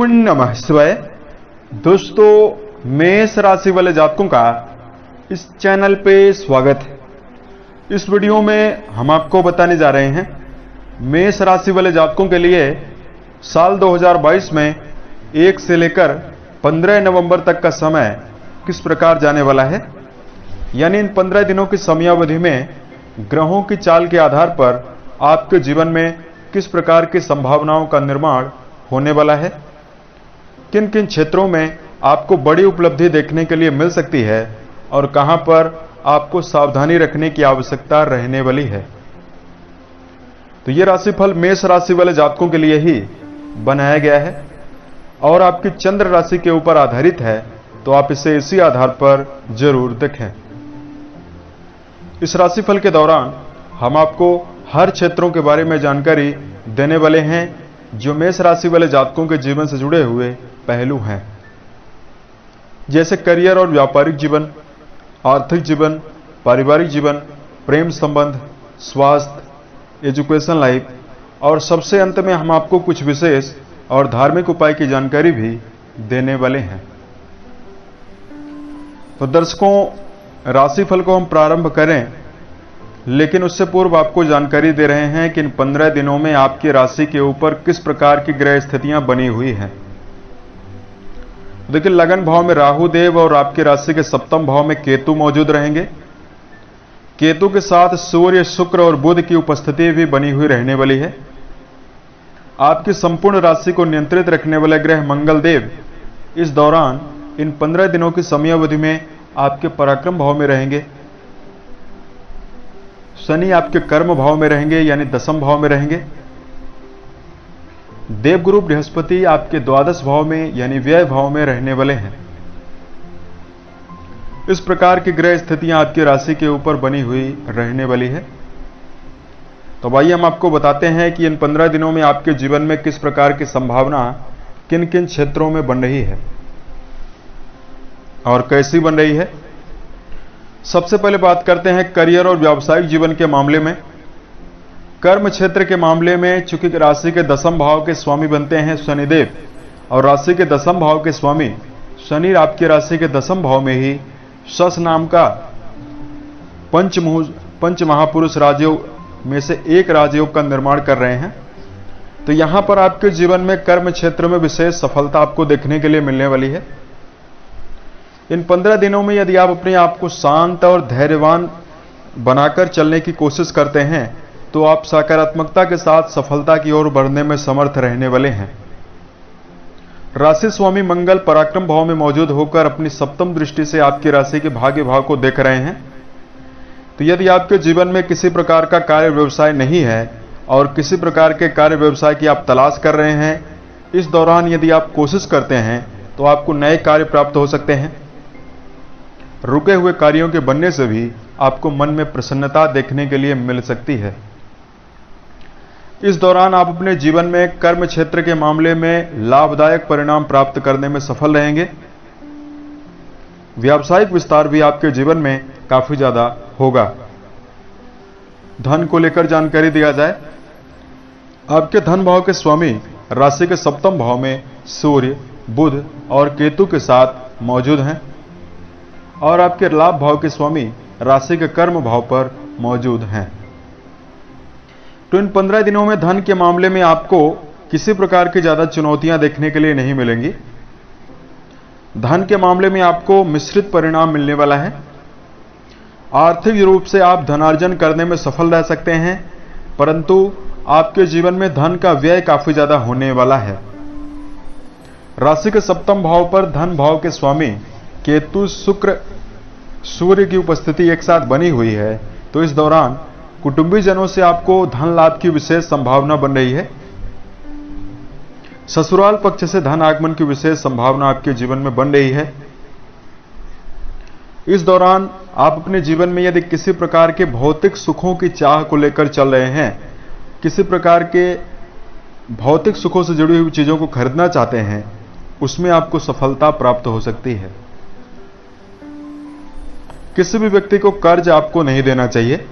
ओम नमः शिवाय। दोस्तों, मेष राशि वाले जातकों का इस चैनल पे स्वागत है। इस वीडियो में हम आपको बताने जा रहे हैं मेष राशि वाले जातकों के लिए साल 2022 में 1 से लेकर 15 नवंबर तक का समय किस प्रकार जाने वाला है। यानी इन 15 दिनों की समयावधि में ग्रहों की चाल के आधार पर आपके जीवन में किस प्रकार की संभावनाओं का निर्माण होने वाला है, किन किन क्षेत्रों में आपको बड़ी उपलब्धि देखने के लिए मिल सकती है और कहां पर आपको सावधानी रखने की आवश्यकता रहने वाली है। तो यह राशिफल मेष राशि वाले जातकों के लिए ही बनाया गया है और आपकी चंद्र राशि के ऊपर आधारित है, तो आप इसे इसी आधार पर जरूर देखें। इस राशिफल के दौरान हम आपको हर क्षेत्रों के बारे में जानकारी देने वाले हैं जो मेष राशि वाले जातकों के जीवन से जुड़े हुए पहलू हैं, जैसे करियर और व्यापारिक जीवन, आर्थिक जीवन, पारिवारिक जीवन, प्रेम संबंध, स्वास्थ्य, एजुकेशन लाइफ और सबसे अंत में हम आपको कुछ विशेष और धार्मिक उपाय की जानकारी भी देने वाले हैं। तो दर्शकों, राशिफल को हम प्रारंभ करें, लेकिन उससे पूर्व आपको जानकारी दे रहे हैं कि इन 15 दिनों में आपकी राशि के ऊपर किस प्रकार की ग्रह स्थितियां बनी हुई हैं। देखिए, लगन भाव में राहु देव और आपकी राशि के सप्तम भाव में केतु मौजूद रहेंगे। केतु के साथ सूर्य, शुक्र और बुध की उपस्थिति भी बनी हुई रहने वाली है। आपकी संपूर्ण राशि को नियंत्रित रखने वाले ग्रह मंगल देव इस दौरान इन 15 दिनों की समयावधि में आपके पराक्रम भाव में रहेंगे। शनि आपके कर्म भाव में रहेंगे, यानी दशम भाव में रहेंगे। देवगुरु बृहस्पति आपके द्वादश भाव में यानी व्यय भाव में रहने वाले हैं। इस प्रकार की ग्रह स्थितियां आपकी राशि के ऊपर बनी हुई रहने वाली है। तो आइए हम आपको बताते हैं कि इन 15 दिनों में आपके जीवन में किस प्रकार की संभावना किन किन क्षेत्रों में बन रही है और कैसी बन रही है। सबसे पहले बात करते हैं करियर और व्यावसायिक जीवन के मामले में। कर्म क्षेत्र के मामले में चूंकि राशि के दशम भाव के स्वामी बनते हैं शनिदेव और राशि के दशम भाव के स्वामी शनि आपकी राशि के दशम भाव में ही शश नाम का पंच महापुरुष राजयोग में से एक राजयोग का निर्माण कर रहे हैं। तो यहां पर आपके जीवन में कर्म क्षेत्र में विशेष सफलता आपको देखने के लिए मिलने वाली है। इन 15 दिनों में यदि आप अपने आप को शांत और धैर्यवान बनाकर चलने की कोशिश करते हैं तो आप सकारात्मकता के साथ सफलता की ओर बढ़ने में समर्थ रहने वाले हैं। राशि स्वामी मंगल पराक्रम भाव में मौजूद होकर अपनी सप्तम दृष्टि से आपकी राशि के भाग्य भाव को देख रहे हैं। तो यदि आपके जीवन में किसी प्रकार का कार्य व्यवसाय नहीं है और किसी प्रकार के कार्य व्यवसाय की आप तलाश कर रहे हैं, इस दौरान यदि आप कोशिश करते हैं तो आपको नए कार्य प्राप्त हो सकते हैं। रुके हुए कार्यों के बनने से भी आपको मन में प्रसन्नता देखने के लिए मिल सकती है। इस दौरान आप अपने जीवन में कर्म क्षेत्र के मामले में लाभदायक परिणाम प्राप्त करने में सफल रहेंगे। व्यावसायिक विस्तार भी आपके जीवन में काफी ज्यादा होगा। धन को लेकर जानकारी दिया जाए, आपके धन भाव के स्वामी राशि के सप्तम भाव में सूर्य, बुध और केतु के साथ मौजूद हैं और आपके लाभ भाव के स्वामी राशि के कर्म भाव पर मौजूद हैं। तो इन 15 दिनों में धन के मामले में आपको किसी प्रकार की ज्यादा चुनौतियां देखने के लिए नहीं मिलेंगी। धन के मामले में आपको मिश्रित परिणाम मिलने वाला है। आर्थिक रूप से आप धनार्जन करने में सफल रह सकते हैं, परंतु आपके जीवन में धन का व्यय काफी ज्यादा होने वाला है। राशि के सप्तम भाव पर धन भाव के स्वामी केतु, शुक्र, सूर्य की उपस्थिति एक साथ बनी हुई है। तो इस दौरान कुटुंबी जनों से आपको धन लाभ की विशेष संभावना बन रही है। ससुराल पक्ष से धन आगमन की विशेष संभावना आपके जीवन में बन रही है। इस दौरान आप अपने जीवन में यदि किसी प्रकार के भौतिक सुखों की चाह को लेकर चल रहे हैं, किसी प्रकार के भौतिक सुखों से जुड़ी हुई चीजों को खरीदना चाहते हैं, उसमें आपको सफलता प्राप्त हो सकती है। किसी भी व्यक्ति को कर्ज आपको नहीं देना चाहिए।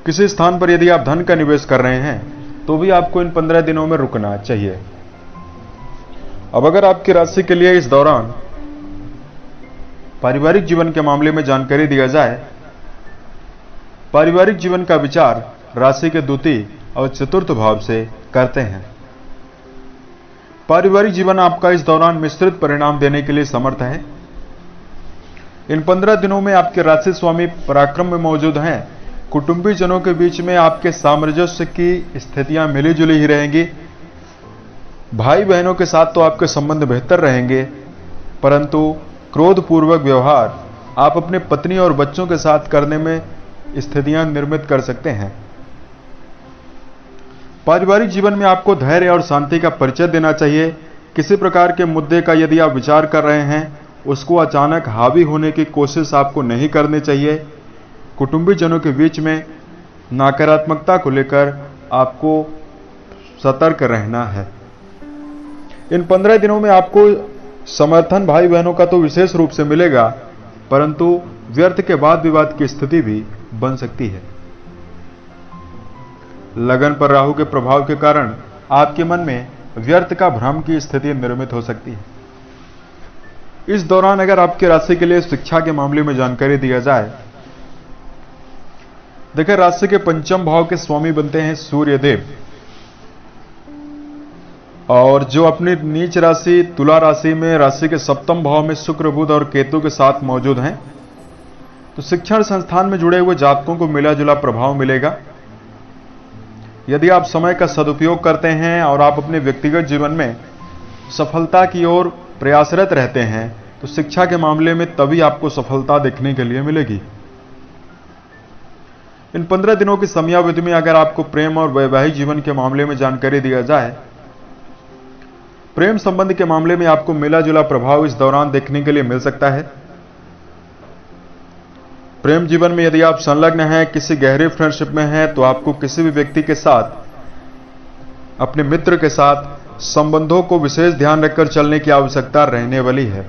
किसी स्थान पर यदि आप धन का निवेश कर रहे हैं तो भी आपको इन 15 दिनों में रुकना चाहिए। अब अगर आपकी राशि के लिए इस दौरान पारिवारिक जीवन के मामले में जानकारी दिया जाए, पारिवारिक जीवन का विचार राशि के द्वितीय और चतुर्थ भाव से करते हैं। पारिवारिक जीवन आपका इस दौरान मिश्रित परिणाम देने के लिए समर्थ है। इन 15 दिनों में आपके राशि स्वामी पराक्रम में मौजूद हैं। कुटुंबी जनों के बीच में आपके सामंजस्य की स्थितियां मिली जुली ही रहेंगी। भाई बहनों के साथ तो आपके संबंध बेहतर रहेंगे, परंतु क्रोधपूर्वक व्यवहार आप अपने पत्नी और बच्चों के साथ करने में स्थितियां निर्मित कर सकते हैं। पारिवारिक जीवन में आपको धैर्य और शांति का परिचय देना चाहिए। किसी प्रकार के मुद्दे का यदि आप विचार कर रहे हैं, उसको अचानक हावी होने की कोशिश आपको नहीं करनी चाहिए। कुटुंबी जनों के बीच में नकारात्मकता को लेकर आपको सतर्क रहना है। इन 15 दिनों में आपको समर्थन भाई बहनों का तो विशेष रूप से मिलेगा, परंतु व्यर्थ के वाद विवाद की स्थिति भी बन सकती है। लगन पर राहु के प्रभाव के कारण आपके मन में व्यर्थ का भ्रम की स्थिति निर्मित हो सकती है। इस दौरान अगर आपके राशि के लिए शिक्षा के मामले में जानकारी दिया जाए, देखिए राशि के पंचम भाव के स्वामी बनते हैं सूर्य देव, और जो अपनी नीच राशि तुला राशि में राशि के सप्तम भाव में शुक्र बुध और केतु के साथ मौजूद हैं, तो शिक्षण संस्थान में जुड़े हुए जातकों को मिला जुला प्रभाव मिलेगा। यदि आप समय का सदुपयोग करते हैं और आप अपने व्यक्तिगत जीवन में सफलता की ओर प्रयासरत रहते हैं, तो शिक्षा के मामले में तभी आपको सफलता देखने के लिए मिलेगी। इन 15 दिनों की समयावधि में अगर आपको प्रेम और वैवाहिक जीवन के मामले में जानकारी दिया जाए, प्रेम संबंध के मामले में आपको मिला जुला प्रभाव इस दौरान देखने के लिए मिल सकता है। प्रेम जीवन में यदि आप संलग्न हैं, किसी गहरे फ्रेंडशिप में हैं, तो आपको किसी भी व्यक्ति के साथ, अपने मित्र के साथ संबंधों को विशेष ध्यान रखकर चलने की आवश्यकता रहने वाली है।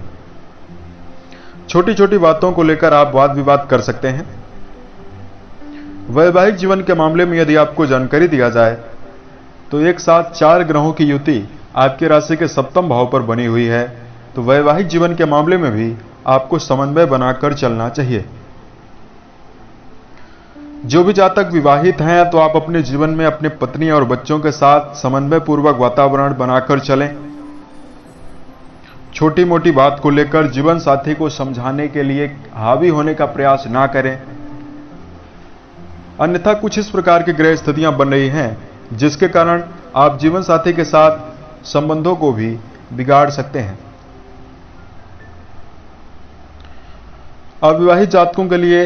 छोटी छोटी बातों को लेकर आप वाद विवाद कर सकते हैं। वैवाहिक जीवन के मामले में यदि आपको जानकारी दिया जाए, तो एक साथ 4 ग्रहों की युति आपकी राशि के सप्तम भाव पर बनी हुई है, तो वैवाहिक जीवन के मामले में भी आपको समन्वय बनाकर चलना चाहिए। जो भी जातक विवाहित हैं, तो आप अपने जीवन में अपने पत्नी और बच्चों के साथ समन्वय पूर्वक वातावरण बनाकर चलें। छोटी मोटी बात को लेकर जीवन साथी को समझाने के लिए हावी होने का प्रयास ना करें, अन्यथा कुछ इस प्रकार की ग्रह स्थितियां बन रही हैं जिसके कारण आप जीवन साथी के साथ संबंधों को भी बिगाड़ सकते हैं। अविवाहित जातकों के लिए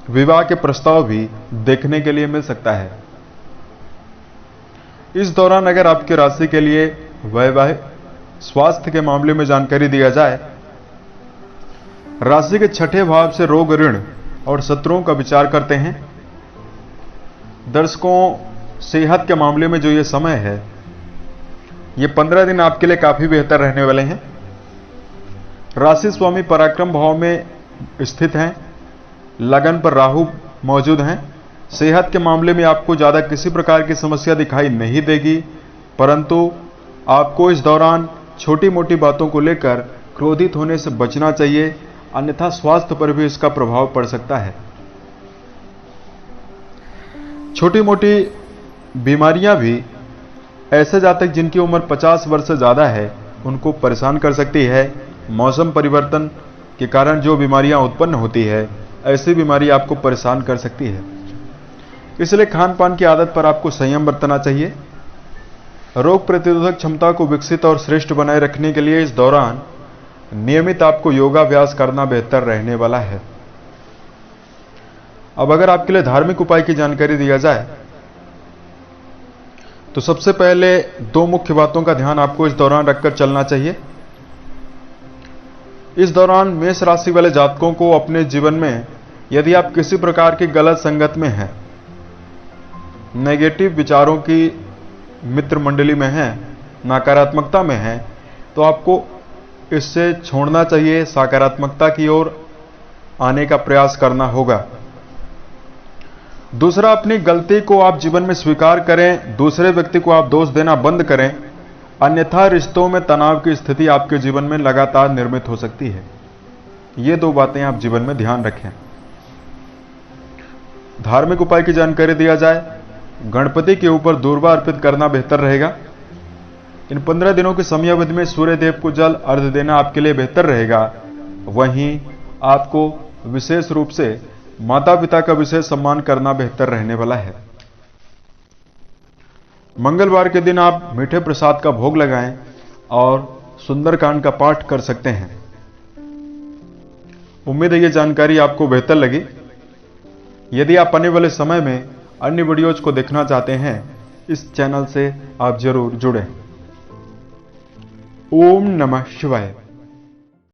विवाह के प्रस्ताव भी देखने के लिए मिल सकता है। इस दौरान अगर आपके राशि के लिए वैवाहिक स्वास्थ्य के मामले में जानकारी दिया जाए, राशि के छठे भाव से रोग, ऋण और शत्रुओं का विचार करते हैं। दर्शकों, सेहत के मामले में जो ये समय है, ये 15 दिन आपके लिए काफी बेहतर रहने वाले हैं। राशि स्वामी पराक्रम भाव में स्थित हैं, लगन पर राहु मौजूद हैं। सेहत के मामले में आपको ज्यादा किसी प्रकार की समस्या दिखाई नहीं देगी, परंतु आपको इस दौरान छोटी मोटी बातों को लेकर क्रोधित होने से बचना चाहिए, अन्यथा स्वास्थ्य पर भी इसका प्रभाव पड़ सकता है। छोटी मोटी बीमारियां भी ऐसे जातक जिनकी उम्र 50 वर्ष से ज्यादा है उनको परेशान कर सकती है। मौसम परिवर्तन के कारण जो बीमारियां उत्पन्न होती है, ऐसी बीमारी आपको परेशान कर सकती है। इसलिए खान पान की आदत पर आपको संयम बरतना चाहिए। रोग प्रतिरोधक क्षमता को विकसित और श्रेष्ठ बनाए रखने के लिए इस दौरान नियमित आपको योगाभ्यास करना बेहतर रहने वाला है। अब अगर आपके लिए धार्मिक उपाय की जानकारी दिया जाए, तो सबसे पहले 2 मुख्य बातों का ध्यान आपको इस दौरान रखकर चलना चाहिए। इस दौरान मेष राशि वाले जातकों को अपने जीवन में यदि आप किसी प्रकार की गलत संगत में हैं, नेगेटिव विचारों की मित्र मंडली में हैं, नकारात्मकता में हैं, तो आपको इससे छोड़ना चाहिए, सकारात्मकता की ओर आने का प्रयास करना होगा। दूसरा, अपनी गलती को आप जीवन में स्वीकार करें, दूसरे व्यक्ति को आप दोष देना बंद करें अन्यथा रिश्तों में तनाव की स्थिति आपके जीवन में लगातार निर्मित हो सकती है। ये दो बातें आप जीवन में ध्यान रखें। धार्मिक उपाय की जानकारी दिया जाए, गणपति के ऊपर दूर्वा अर्पित करना बेहतर रहेगा। इन 15 दिनों की समयावधि में सूर्य देव को जल अर्घ्य देना आपके लिए बेहतर रहेगा। वहीं आपको विशेष रूप से माता पिता का विशेष सम्मान करना बेहतर रहने वाला है। मंगलवार के दिन आप मीठे प्रसाद का भोग लगाएं और सुंदरकांड का पाठ कर सकते हैं। उम्मीद है ये जानकारी आपको बेहतर लगी। यदि आप आने वाले समय में अन्य वीडियोज को देखना चाहते हैं, इस चैनल से आप जरूर जुड़ें। ओम नमः शिवाय।